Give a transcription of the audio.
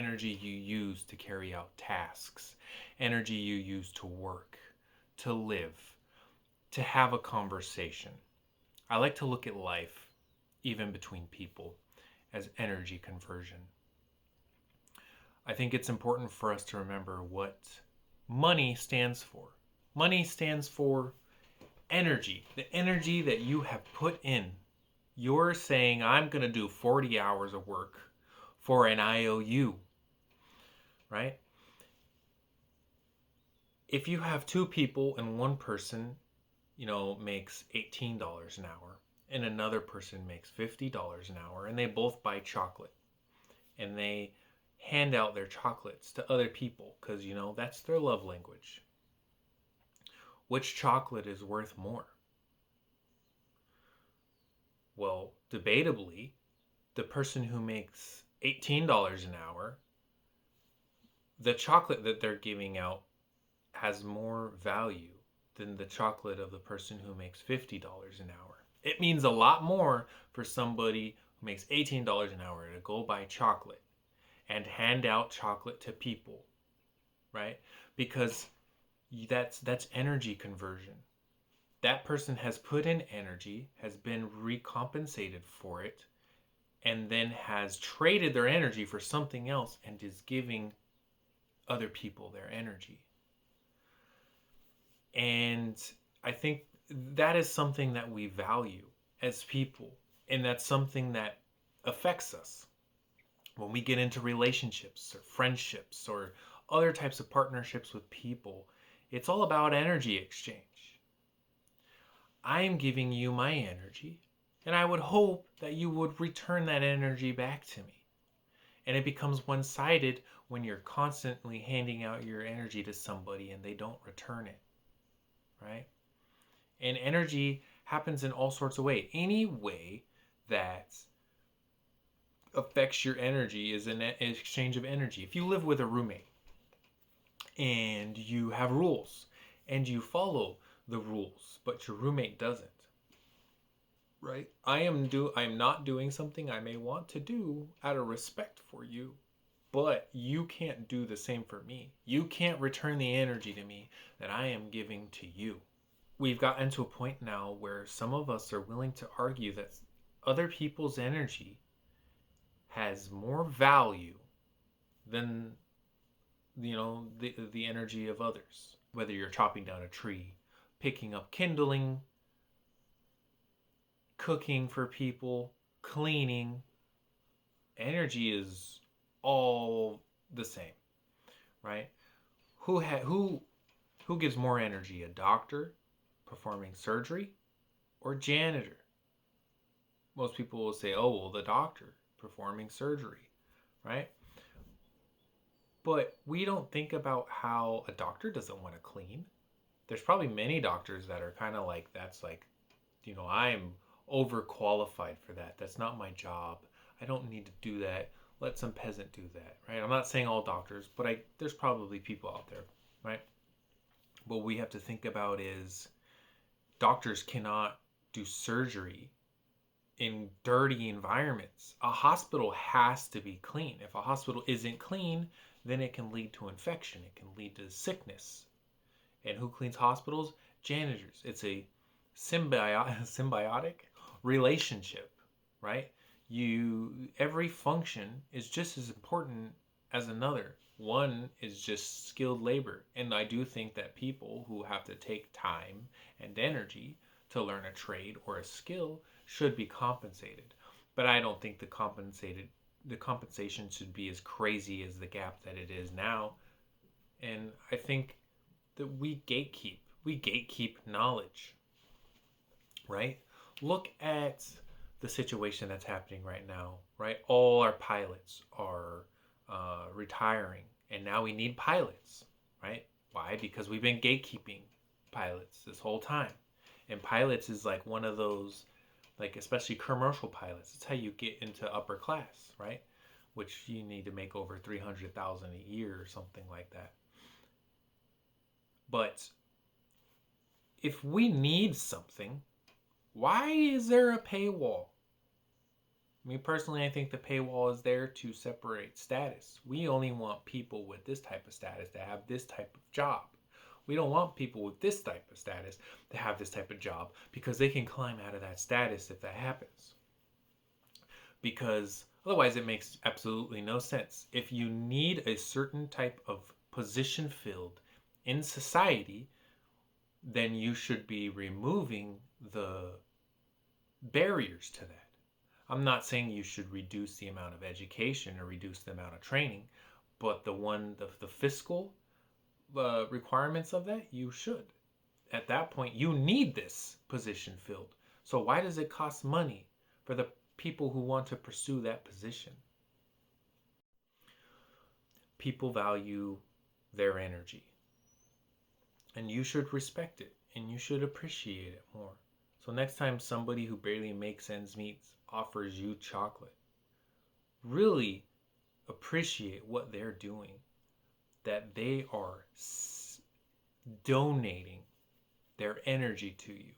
energy you use to carry out tasks, energy you use to work, to live, to have a conversation. I like to look at life, even between people, as energy conversion. I think it's important for us to remember what money stands for. Money stands for energy, the energy that you have put in. You're saying, I'm going to do 40 hours of work for an IOU, right? If you have two people and one person, makes $18 an hour and another person makes $50 an hour and they both buy chocolate and they hand out their chocolates to other people because, that's their love language. Which chocolate is worth more? Well, debatably, the person who makes $18 an hour, the chocolate that they're giving out has more value than the chocolate of the person who makes $50 an hour. It means a lot more for somebody who makes $18 an hour to go buy chocolate and hand out chocolate to people, right? Because that's energy conversion. That person has put in energy, has been recompensated for it, and then has traded their energy for something else and is giving other people their energy. And I think that is something that we value as people, and that's something that affects us when we get into relationships or friendships or other types of partnerships with people. It's all about energy exchange. I am giving you my energy, and I would hope that you would return that energy back to me. And it becomes one-sided when you're constantly handing out your energy to somebody and they don't return it, right? And energy happens in all sorts of ways. Any way that affects your energy is an exchange of energy. If you live with a roommate and you have rules and you follow the rules, but your roommate doesn't, right? I am not doing something I may want to do out of respect for you, but you can't do the same for me. You can't return the energy to me that I am giving to you. We've gotten to a point now where some of us are willing to argue that other people's energy has more value than the energy of others. Whether you're chopping down a tree, picking up kindling, cooking for people, cleaning, energy is all the same, right? Who gives more energy? A doctor performing surgery or janitor? Most people will say, "Oh, well, the doctor performing surgery," right? But we don't think about how a doctor doesn't want to clean. There's probably many doctors that are kind of like, that's like, I'm overqualified for that. That's not my job. I don't need to do that. Let some peasant do that, right? I'm not saying all doctors, but there's probably people out there, right? What we have to think about is doctors cannot do surgery in dirty environments. A hospital has to be clean. If a hospital isn't clean, then it can lead to infection. It can lead to sickness. And who cleans hospitals? Janitors. It's a symbiotic relationship, right? Every function is just as important as another. One is just skilled labor. And I do think that people who have to take time and energy to learn a trade or a skill should be compensated. But I don't think the compensation should be as crazy as the gap that it is now. And I think that we gatekeep knowledge, right? Look at the situation that's happening right now, right? All our pilots are retiring, and now we need pilots, right? Why? Because we've been gatekeeping pilots this whole time. And pilots is like one of those, like especially commercial pilots. It's how you get into upper class, right? Which you need to make over 300,000 a year or something like that. But if we need something, why is there a paywall? Me personally, I think the paywall is there to separate status. We only want people with this type of status to have this type of job. We don't want people with this type of status to have this type of job because they can climb out of that status if that happens. Because otherwise, it makes absolutely no sense. If you need a certain type of position filled in society, then you should be removing the barriers to that. I'm not saying you should reduce the amount of education or reduce the amount of training, but the fiscal requirements of that, you should. At that point, you need this position filled. So why does it cost money for the people who want to pursue that position? People value their energy, and you should respect it and you should appreciate it more. So next time somebody who barely makes ends meet offers you chocolate, really appreciate what they're doing, that they are donating their energy to you.